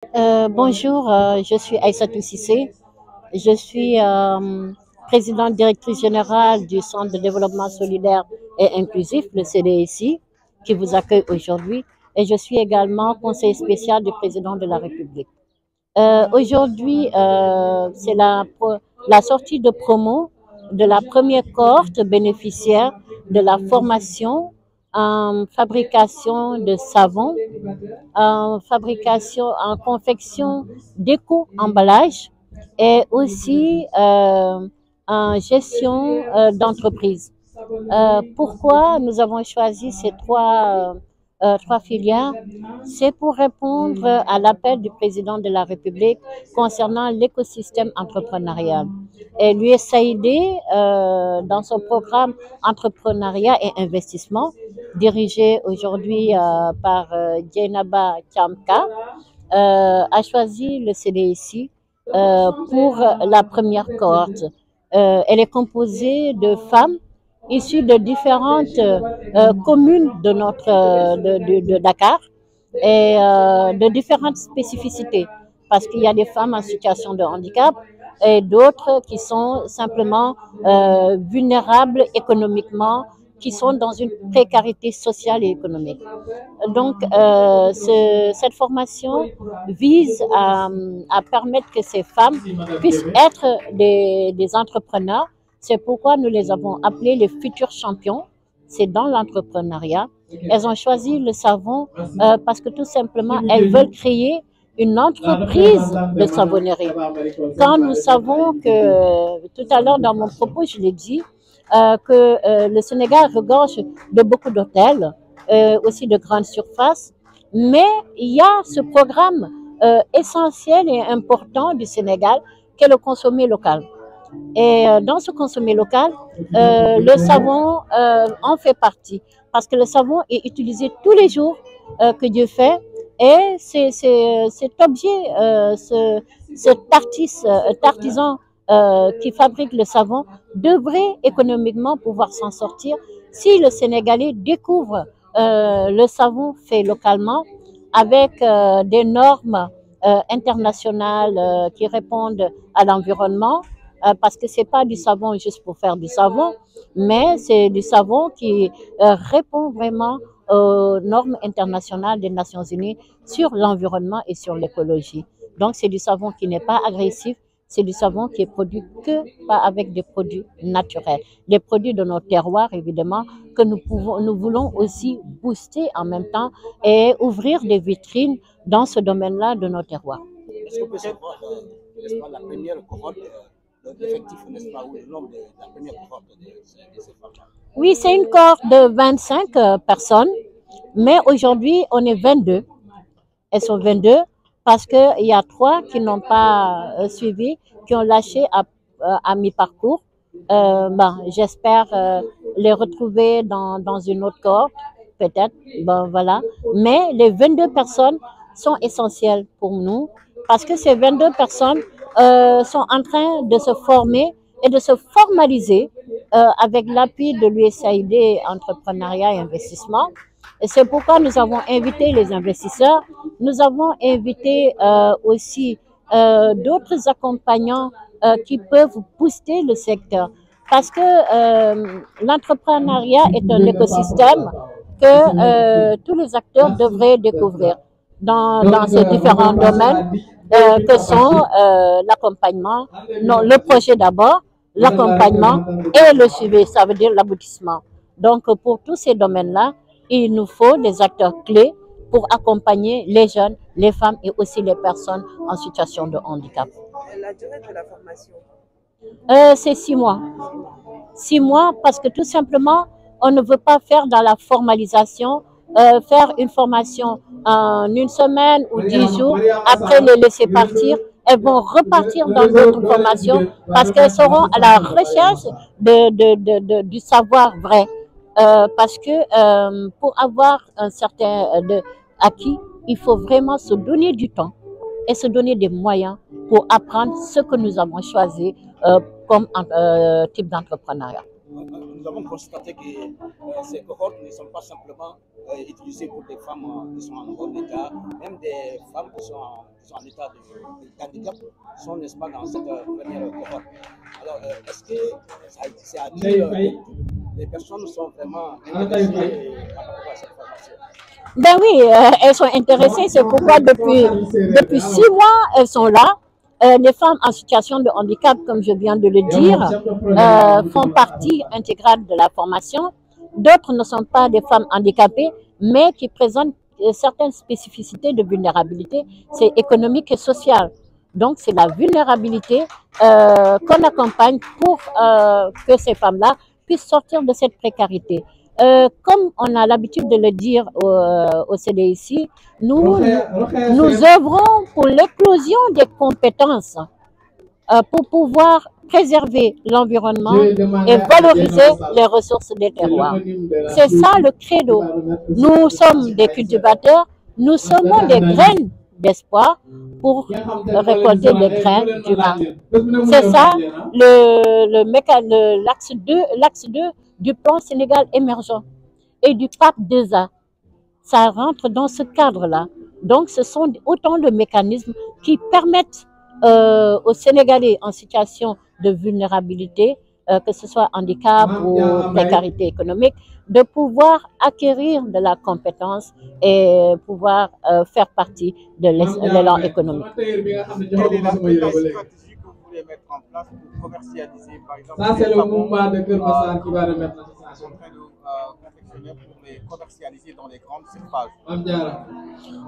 Bonjour, je suis Aïssatou Cissé. Je suis présidente directrice générale du Centre de développement solidaire et inclusif, le CDSI, qui vous accueille aujourd'hui. Et je suis également conseiller spécial du président de la République. Aujourd'hui, c'est la sortie de promo de la première cohorte bénéficiaire de la formation en fabrication de savon, en fabrication, en confection d'éco-emballage et aussi en gestion d'entreprise. Pourquoi nous avons choisi ces trois filières? C'est pour répondre à l'appel du président de la République concernant l'écosystème entrepreneurial. Et l'USAID, dans son programme entrepreneuriat et investissement, dirigé aujourd'hui par Djenaba Tchamka, a choisi le CDSI pour la première cohorte. Elle est composée de femmes issues de différentes communes de Dakar et de différentes spécificités, parce qu'il y a des femmes en situation de handicap et d'autres qui sont simplement vulnérables économiquement, qui sont dans une précarité sociale et économique. Donc, cette formation vise à permettre que ces femmes puissent être des entrepreneurs. C'est pourquoi nous les avons appelées les futurs champions. C'est dans l'entrepreneuriat. Elles ont choisi le savon parce que tout simplement, elles veulent créer une entreprise de savonnerie. Quand nous savons que, tout à l'heure dans mon propos, je l'ai dit, que le Sénégal regorge de beaucoup d'hôtels, aussi de grandes surfaces, mais il y a ce programme essentiel et important du Sénégal qui est le consommé local. Et dans ce consommé local, le savon en fait partie, parce que le savon est utilisé tous les jours que Dieu fait, et cet objet, cet artisan qui fabrique le savon devrait économiquement pouvoir s'en sortir si le Sénégalais découvre le savon fait localement avec des normes internationales qui répondent à l'environnement, parce que c'est pas du savon juste pour faire du savon, mais c'est du savon qui répond vraiment aux normes internationales des Nations Unies sur l'environnement et sur l'écologie. Donc c'est du savon qui n'est pas agressif, c'est du savon qui est produit que avec des produits naturels, des produits de nos terroirs évidemment, que nous voulons aussi booster en même temps et ouvrir des vitrines dans ce domaine-là de nos terroirs. Est-ce qu'on peut savoir, n'est-ce pas, la première cohorte, l'effectif, n'est-ce pas, ou le nombre de la première cohorte de ces femmes? Oui, c'est une cohorte de 25 personnes, mais aujourd'hui, on est 22. Elles sont 22 parce qu'il y a 3 qui n'ont pas suivi, qui ont lâché à mi-parcours. J'espère les retrouver dans une autre cohorte, peut-être. Bon, voilà. Mais les 22 personnes sont essentielles pour nous parce que ces 22 personnes sont en train de se former et de se formaliser avec l'appui de l'USAID Entrepreneuriat et Investissement. Et c'est pourquoi nous avons invité les investisseurs, nous avons invité aussi d'autres accompagnants qui peuvent booster le secteur. Parce que l'entrepreneuriat est un écosystème que tous les acteurs devraient découvrir dans ces différents domaines que sont l'accompagnement, non, le projet d'abord, l'accompagnement et le suivi, ça veut dire l'aboutissement. Donc pour tous ces domaines-là, il nous faut des acteurs clés pour accompagner les jeunes, les femmes et aussi les personnes en situation de handicap. La durée de la formation? C'est 6 mois. 6 mois parce que tout simplement, on ne veut pas faire dans la formalisation, faire une formation en une semaine ou 10 jours, après les laisser partir. Elles vont repartir dans d'autres formations parce qu'elles seront à la recherche du savoir vrai. Parce que pour avoir un certain acquis, il faut vraiment se donner du temps et se donner des moyens pour apprendre ce que nous avons choisi comme type d'entrepreneuriat. Nous avons constaté que ces cohortes ne sont pas simplement utilisé pour des femmes qui sont en bon état, même des femmes qui sont en état de handicap, sont, n'est-ce pas, dans cette première cohorte. Alors, est-ce que ça a dit les personnes sont vraiment intéressées par rapport à cette formation? Ben oui, elles sont intéressées, c'est pourquoi depuis 6 mois, elles sont là. Les femmes en situation de handicap, comme je viens de le dire, font partie intégrale de la formation. D'autres ne sont pas des femmes handicapées, mais qui présentent certaines spécificités de vulnérabilité. C'est économique et social. Donc, c'est la vulnérabilité qu'on accompagne pour que ces femmes-là puissent sortir de cette précarité. Comme on a l'habitude de le dire au CDIC, nous œuvrons pour l'éclosion des compétences pour pouvoir préserver l'environnement et valoriser les ressources des terroirs. C'est ça le credo. Nous sommes des cultivateurs, nous semons des graines d'espoir pour récolter des graines d'humain. C'est ça l'axe 2 du plan Sénégal émergent et du PAP 2A. Ça rentre dans ce cadre-là. Donc, ce sont autant de mécanismes qui permettent aux Sénégalais en situation de vulnérabilité, que ce soit handicap ou précarité économique, de pouvoir acquérir de la compétence et pouvoir faire partie de l'élan économique. Quelle est la stratégie que vous voulez mettre en place pour commercialiser, par exemple, ça, c'est le mouvement de Kermassar qui va remettre la situation. En train de confectionner pour les commercialiser dans les grandes surfaces.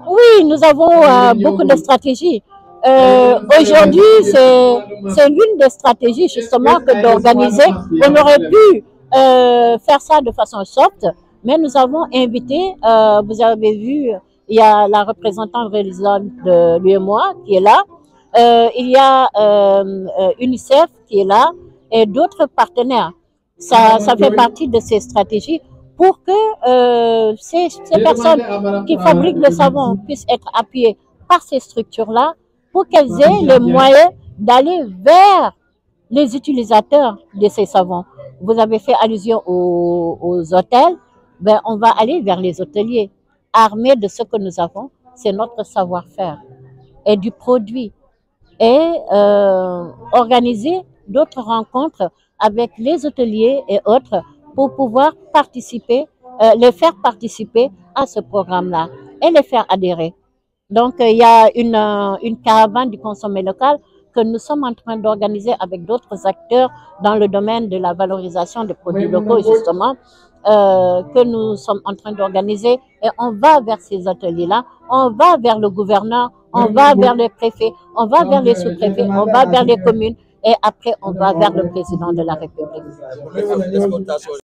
Oui, nous avons beaucoup de stratégies. Aujourd'hui, c'est l'une des stratégies justement que d'organiser. On aurait pu faire ça de façon soft, mais nous avons invité, vous avez vu, il y a la représentante réalisante de l'UEMOA qui est là, il y a UNICEF qui est là et d'autres partenaires. Ça fait partie de ces stratégies pour que ces personnes qui fabriquent le savon puissent être appuyées par ces structures-là pour qu'elles aient les moyens d'aller vers les utilisateurs de ces savons. Vous avez fait allusion aux hôtels, ben on va aller vers les hôteliers, armés de ce que nous avons, c'est notre savoir-faire et du produit. Et organiser d'autres rencontres avec les hôteliers et autres pour pouvoir participer, les faire participer à ce programme-là et les faire adhérer. Donc, il y a une caravane du consommé local que nous sommes en train d'organiser avec d'autres acteurs dans le domaine de la valorisation des produits locaux, justement, que nous sommes en train d'organiser. Et on va vers ces ateliers-là, on va vers le gouverneur, on va vers les préfets, on va vers les sous-préfets, on va vers les communes et après on va vers le président de la République.